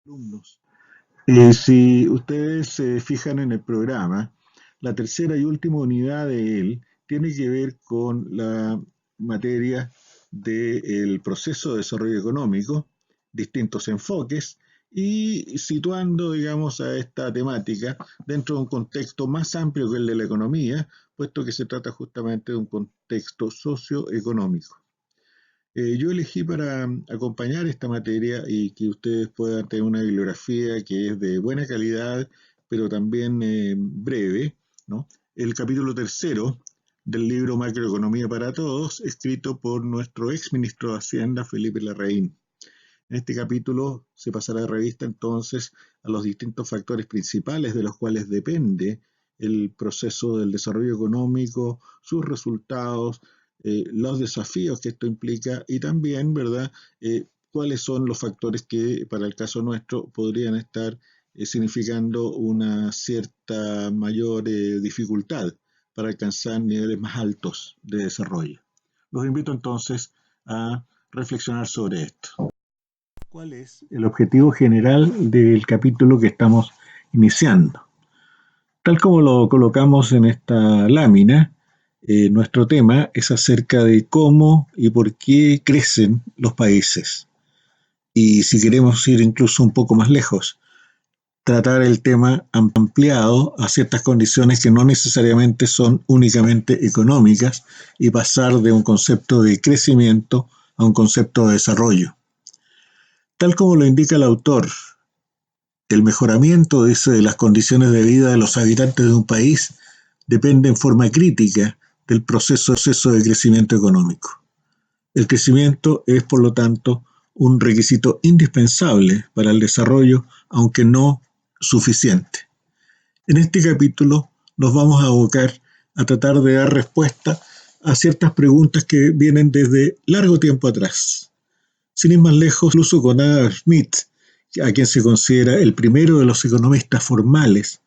Alumnos. Si ustedes se fijan en el programa, la tercera y última unidad de él tiene que ver con la materia del proceso de desarrollo económico, distintos enfoques y situando, digamos, a esta temática dentro de un contexto más amplio que el de la economía, puesto que se trata justamente de un contexto socioeconómico. Yo elegí para acompañar esta materia y que ustedes puedan tener una bibliografía que es de buena calidad, pero también breve, ¿no? El capítulo tercero del libro Macroeconomía para Todos, escrito por nuestro ex ministro de Hacienda, Felipe Larraín. En este capítulo se pasará de revista entonces a los distintos factores principales de los cuales depende el proceso del desarrollo económico, sus resultados, los desafíos que esto implica y también, ¿verdad?, cuáles son los factores que para el caso nuestro podrían estar significando una cierta mayor dificultad para alcanzar niveles más altos de desarrollo. Los invito entonces a reflexionar sobre esto. ¿Cuál es el objetivo general del capítulo que estamos iniciando? Tal como lo colocamos en esta lámina, nuestro tema es acerca de cómo y por qué crecen los países. Y si queremos ir incluso un poco más lejos, tratar el tema ampliado a ciertas condiciones que no necesariamente son únicamente económicas y pasar de un concepto de crecimiento a un concepto de desarrollo. Tal como lo indica el autor, el mejoramiento, dice, de las condiciones de vida de los habitantes de un país depende en forma crítica del proceso de crecimiento económico. El crecimiento es, por lo tanto, un requisito indispensable para el desarrollo, aunque no suficiente. En este capítulo nos vamos a abocar a tratar de dar respuesta a ciertas preguntas que vienen desde largo tiempo atrás. Sin ir más lejos, incluso con Adam Smith, a quien se considera el primero de los economistas formales,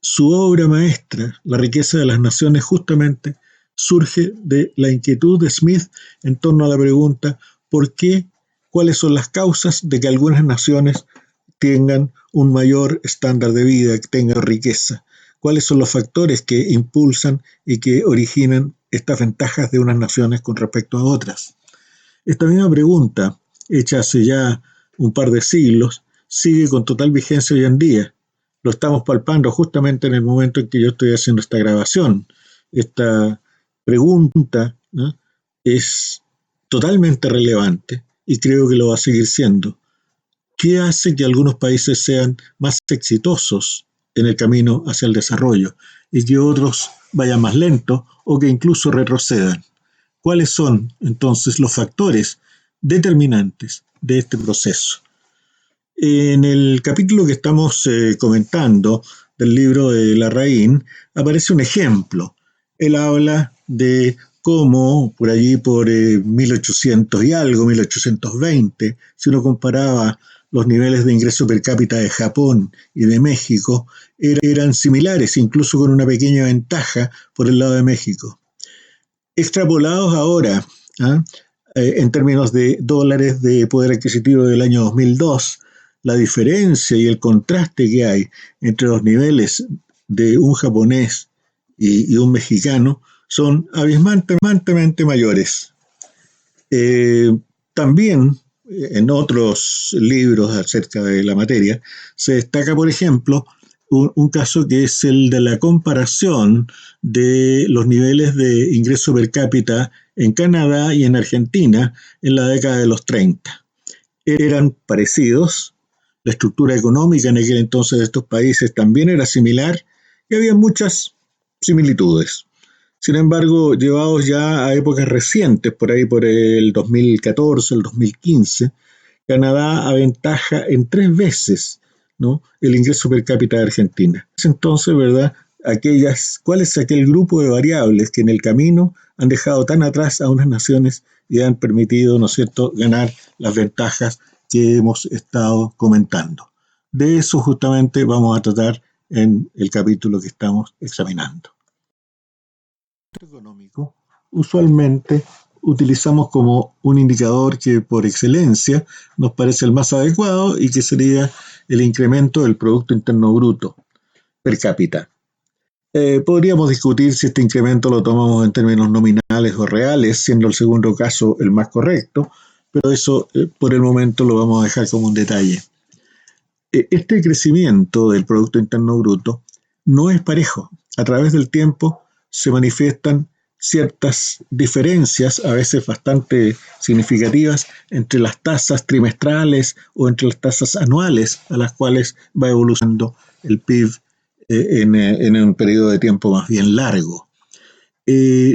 su obra maestra, La riqueza de las naciones, justamente surge de la inquietud de Smith en torno a la pregunta ¿por qué? ¿Cuáles son las causas de que algunas naciones tengan un mayor estándar de vida, que tengan riqueza? ¿Cuáles son los factores que impulsan y que originan estas ventajas de unas naciones con respecto a otras? Esta misma pregunta, hecha hace ya un par de siglos, sigue con total vigencia hoy en día. Lo estamos palpando justamente en el momento en que yo estoy haciendo esta grabación. Esta pregunta, ¿no?, es totalmente relevante y creo que lo va a seguir siendo. ¿Qué hace que algunos países sean más exitosos en el camino hacia el desarrollo y que otros vayan más lento o que incluso retrocedan? ¿Cuáles son entonces los factores determinantes de este proceso? En el capítulo que estamos comentando del libro de Larraín aparece un ejemplo. Él habla de cómo por allí por 1800 y algo, 1820, si uno comparaba los niveles de ingreso per cápita de Japón y de México, eran similares, incluso con una pequeña ventaja por el lado de México. Extrapolados ahora, ¿ah?, en términos de dólares de poder adquisitivo del año 2002, la diferencia y el contraste que hay entre los niveles de un japonés y un mexicano son abismantemente mayores. También en otros libros acerca de la materia se destaca, por ejemplo, un caso que es el de la comparación de los niveles de ingreso per cápita en Canadá y en Argentina en la década de los 30. Eran parecidos, la estructura económica en aquel entonces de estos países también era similar y había muchas similitudes. Sin embargo, llevados ya a épocas recientes, por ahí por el 2014, el 2015, Canadá aventaja en 3 veces, ¿no?, el ingreso per cápita de Argentina. Entonces, ¿verdad?, ¿cuál es aquel grupo de variables que en el camino han dejado tan atrás a unas naciones y han permitido, ¿no es cierto?, ganar las ventajas que hemos estado comentando? De eso justamente vamos a tratar en el capítulo que estamos examinando. Económico, usualmente utilizamos como un indicador que por excelencia nos parece el más adecuado y que sería el incremento del Producto Interno Bruto per cápita. Podríamos discutir si este incremento lo tomamos en términos nominales o reales, siendo el segundo caso el más correcto, pero eso por el momento lo vamos a dejar como un detalle. Este crecimiento del Producto Interno Bruto no es parejo. A través del tiempo se manifiestan ciertas diferencias, a veces bastante significativas, entre las tasas trimestrales o entre las tasas anuales a las cuales va evolucionando el PIB en un periodo de tiempo más bien largo.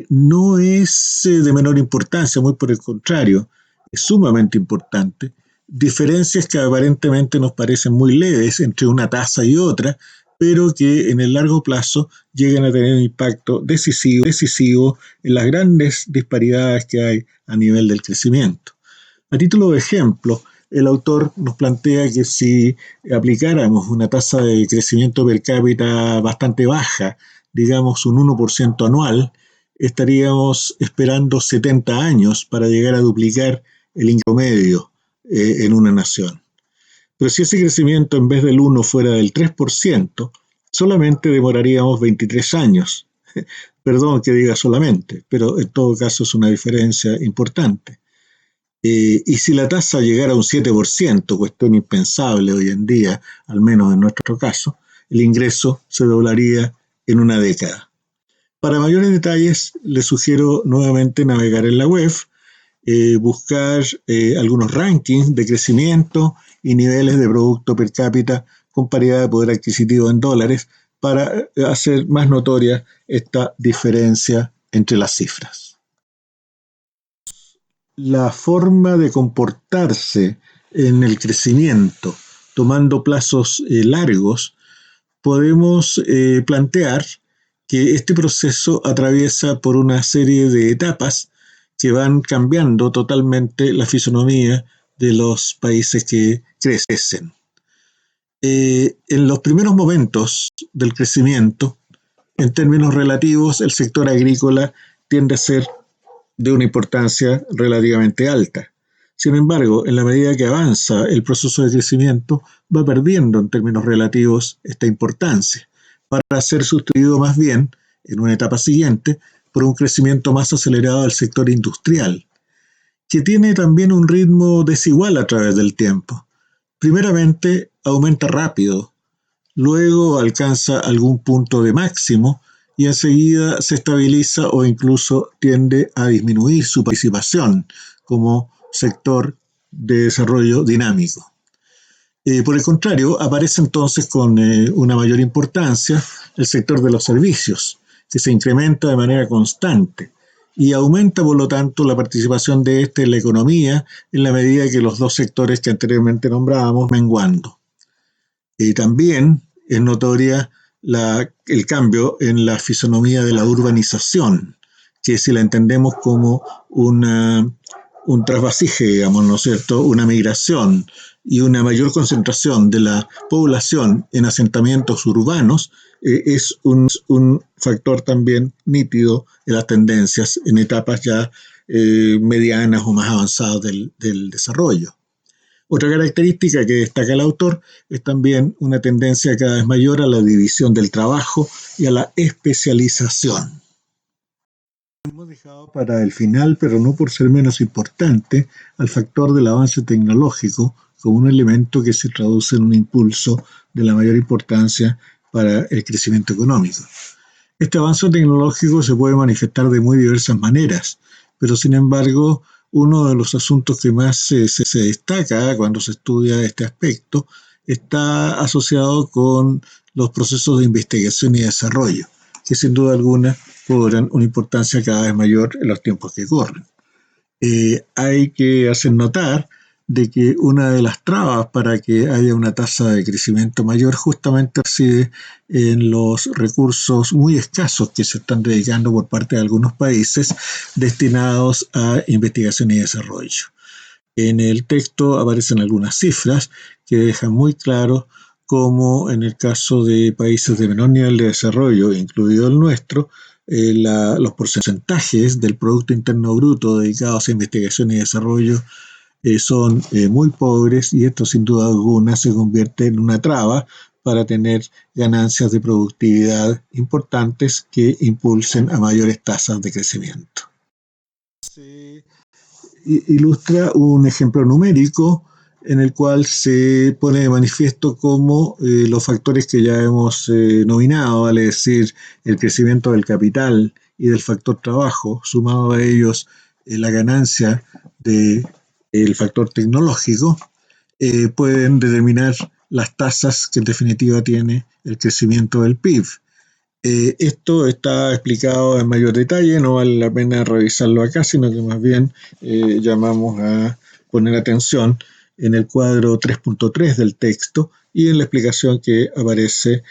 No es de menor importancia, muy por el contrario, es sumamente importante. Diferencias que aparentemente nos parecen muy leves entre una tasa y otra, pero que en el largo plazo llegan a tener un impacto decisivo en las grandes disparidades que hay a nivel del crecimiento. A título de ejemplo, el autor nos plantea que si aplicáramos una tasa de crecimiento per cápita bastante baja, digamos un 1% anual, estaríamos esperando 70 años para llegar a duplicar el ingreso medio en una nación. Pero si ese crecimiento en vez del 1 fuera del 3%, solamente demoraríamos 23 años. Perdón que diga solamente, pero en todo caso es una diferencia importante. Y si la tasa llegara a un 7%, cuestión impensable hoy en día, al menos en nuestro caso, el ingreso se doblaría en una década. Para mayores detalles, les sugiero nuevamente navegar en la web, buscar algunos rankings de crecimiento y niveles de producto per cápita con paridad de poder adquisitivo en dólares para hacer más notoria esta diferencia entre las cifras. La forma de comportarse en el crecimiento, tomando plazos largos, podemos plantear que este proceso atraviesa por una serie de etapas que van cambiando totalmente la fisonomía de los países que crecen. En los primeros momentos del crecimiento, en términos relativos, el sector agrícola tiende a ser de una importancia relativamente alta. Sin embargo, en la medida que avanza el proceso de crecimiento, va perdiendo en términos relativos esta importancia, para ser sustituido más bien, en una etapa siguiente, por un crecimiento más acelerado del sector industrial, que tiene también un ritmo desigual a través del tiempo. Primeramente, aumenta rápido, luego alcanza algún punto de máximo y enseguida se estabiliza o incluso tiende a disminuir su participación como sector de desarrollo dinámico. Por el contrario, aparece entonces con una mayor importancia el sector de los servicios, que se incrementa de manera constante y aumenta, por lo tanto, la participación de este en la economía en la medida que los dos sectores que anteriormente nombrábamos menguando. También es notoria el cambio en la fisonomía de la urbanización, que si la entendemos como un trasvasije, digamos, ¿no es cierto?, una migración y una mayor concentración de la población en asentamientos urbanos, es un factor también nítido en las tendencias en etapas ya medianas o más avanzadas del desarrollo. Otra característica que destaca el autor es también una tendencia cada vez mayor a la división del trabajo y a la especialización. Hemos dejado para el final, pero no por ser menos importante, al factor del avance tecnológico como un elemento que se traduce en un impulso de la mayor importancia para el crecimiento económico. Este avance tecnológico se puede manifestar de muy diversas maneras, pero sin embargo, uno de los asuntos que más se destaca cuando se estudia este aspecto está asociado con los procesos de investigación y desarrollo, que sin duda alguna cobran una importancia cada vez mayor en los tiempos que corren. Hay que hacer notar de que una de las trabas para que haya una tasa de crecimiento mayor justamente reside en los recursos muy escasos que se están dedicando por parte de algunos países destinados a investigación y desarrollo. En el texto aparecen algunas cifras que dejan muy claro cómo en el caso de países de menor nivel de desarrollo, incluido el nuestro, los porcentajes del Producto Interno Bruto dedicados a investigación y desarrollo son muy pobres y esto sin duda alguna se convierte en una traba para tener ganancias de productividad importantes que impulsen a mayores tasas de crecimiento. Se ilustra un ejemplo numérico en el cual se pone de manifiesto cómo los factores que ya hemos nominado, vale decir, el crecimiento del capital y del factor trabajo, sumado a ellos la ganancia del factor tecnológico, pueden determinar las tasas que en definitiva tiene el crecimiento del PIB. Esto está explicado en mayor detalle, no vale la pena revisarlo acá, sino que más bien llamamos a poner atención en el cuadro 3.3 del texto y en la explicación que aparece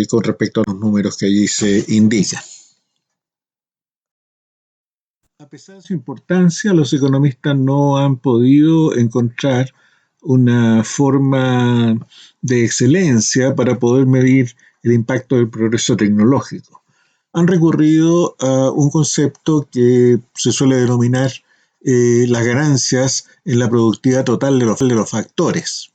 con respecto a los números que allí se indican. A pesar de su importancia, los economistas no han podido encontrar una forma de excelencia para poder medir el impacto del progreso tecnológico. Han recurrido a un concepto que se suele denominar las ganancias en la productividad total de los factores.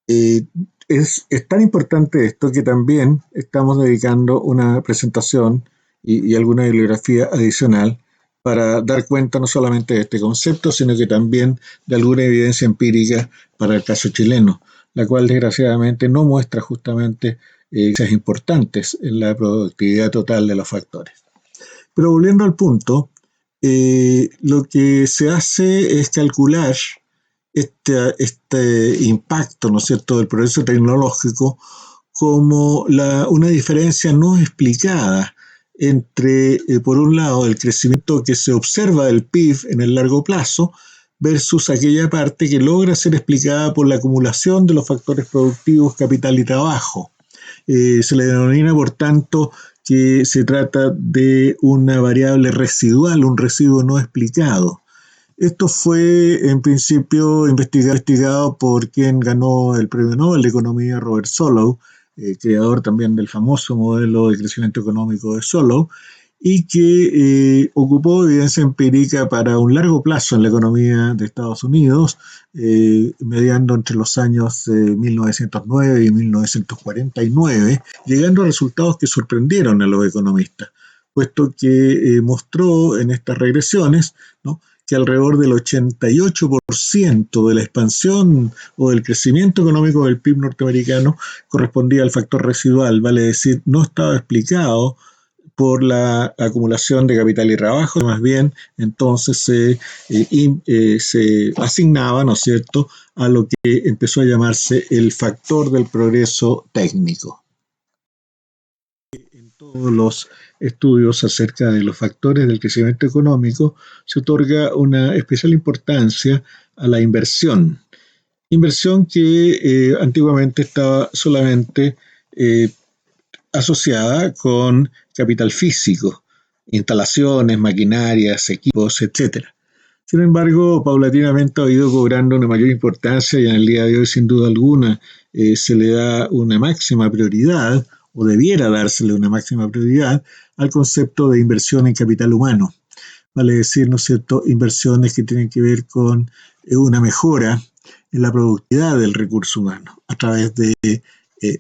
Es tan importante esto que también estamos dedicando una presentación y alguna bibliografía adicional para dar cuenta no solamente de este concepto, sino que también de alguna evidencia empírica para el caso chileno, la cual desgraciadamente no muestra justamente evidencias importantes en la productividad total de los factores. Pero volviendo al punto, lo que se hace es calcular este impacto, ¿no es cierto?, del progreso tecnológico como una diferencia no explicada entre, por un lado, el crecimiento que se observa del PIB en el largo plazo versus aquella parte que logra ser explicada por la acumulación de los factores productivos, capital y trabajo. Se le denomina, por tanto, que se trata de una variable residual, un residuo no explicado. Esto fue en principio investigado por quien ganó el Premio Nobel de Economía, Robert Solow, creador también del famoso modelo de crecimiento económico de Solow, y que ocupó evidencia empírica para un largo plazo en la economía de Estados Unidos, mediando entre los años 1909 y 1949, llegando a resultados que sorprendieron a los economistas, puesto que mostró en estas regresiones, ¿no?, que alrededor del 88% de la expansión o del crecimiento económico del PIB norteamericano correspondía al factor residual, vale decir, no estaba explicado por la acumulación de capital y trabajo, más bien entonces se asignaba, ¿no es cierto?, a lo que empezó a llamarse el factor del progreso técnico. En todos los estudios acerca de los factores del crecimiento económico se otorga una especial importancia a la inversión. Inversión que antiguamente estaba solamente asociada con capital físico, instalaciones, maquinarias, equipos, etc. Sin embargo, paulatinamente ha ido cobrando una mayor importancia y en el día de hoy, sin duda alguna, se le da una máxima prioridad, o debiera dársele una máxima prioridad, al concepto de inversión en capital humano. Vale decir, ¿no es cierto?, inversiones que tienen que ver con una mejora en la productividad del recurso humano a través de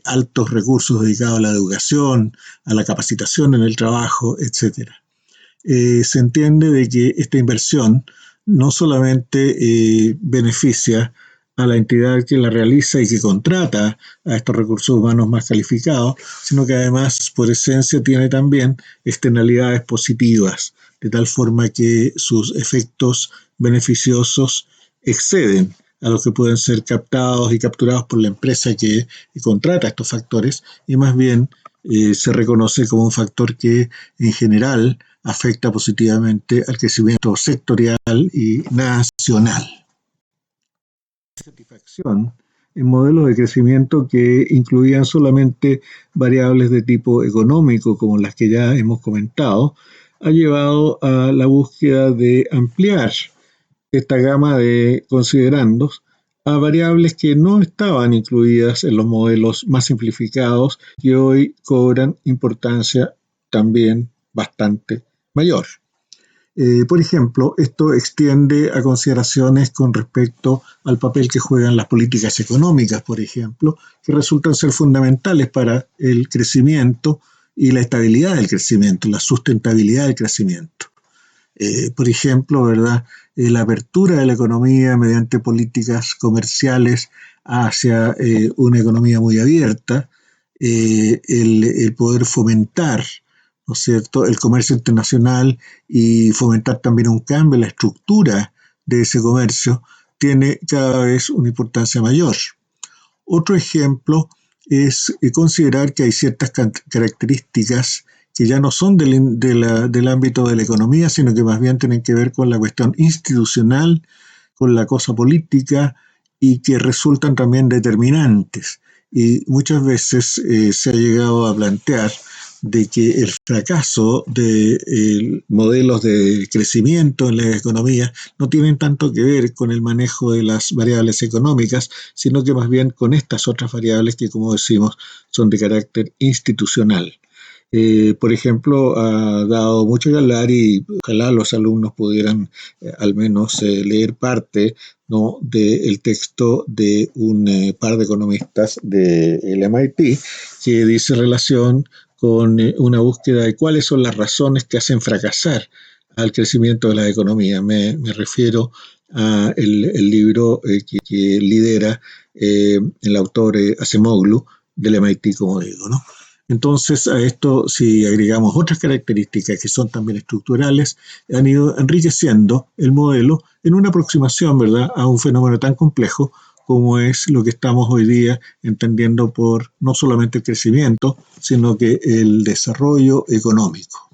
altos recursos dedicados a la educación, a la capacitación en el trabajo, etc. Se entiende de que esta inversión no solamente beneficia a la entidad que la realiza y que contrata a estos recursos humanos más calificados, sino que además, por esencia, tiene también externalidades positivas, de tal forma que sus efectos beneficiosos exceden a los que pueden ser captados y capturados por la empresa que contrata estos factores, y más bien se reconoce como un factor que en general afecta positivamente al crecimiento sectorial y nacional. Satisfacción en modelos de crecimiento que incluían solamente variables de tipo económico, como las que ya hemos comentado, ha llevado a la búsqueda de ampliar esta gama de considerandos a variables que no estaban incluidas en los modelos más simplificados que hoy cobran importancia también bastante mayor. Por ejemplo, esto extiende a consideraciones con respecto al papel que juegan las políticas económicas, por ejemplo, que resultan ser fundamentales para el crecimiento y la estabilidad del crecimiento, la sustentabilidad del crecimiento. Por ejemplo, ¿verdad? La apertura de la economía mediante políticas comerciales hacia una economía muy abierta, el poder fomentar, ¿no es cierto?, el comercio internacional y fomentar también un cambio en la estructura de ese comercio, tiene cada vez una importancia mayor. Otro ejemplo es considerar que hay ciertas características que ya no son del ámbito de la economía, sino que más bien tienen que ver con la cuestión institucional, con la cosa política y que resultan también determinantes. Y muchas veces se ha llegado a plantear de que el fracaso de modelos de crecimiento en la economía no tienen tanto que ver con el manejo de las variables económicas, sino que más bien con estas otras variables que, como decimos, son de carácter institucional. Por ejemplo, ha dado mucho que hablar y ojalá los alumnos pudieran al menos leer parte, ¿no?, del texto de un par de economistas del MIT que dice relación con una búsqueda de cuáles son las razones que hacen fracasar al crecimiento de la economía. Me refiero a el libro que lidera el autor Acemoglu del MIT, como digo, ¿no? Entonces, a esto, si agregamos otras características que son también estructurales, han ido enriqueciendo el modelo en una aproximación, ¿verdad?, a un fenómeno tan complejo como es lo que estamos hoy día entendiendo por no solamente el crecimiento, sino que el desarrollo económico.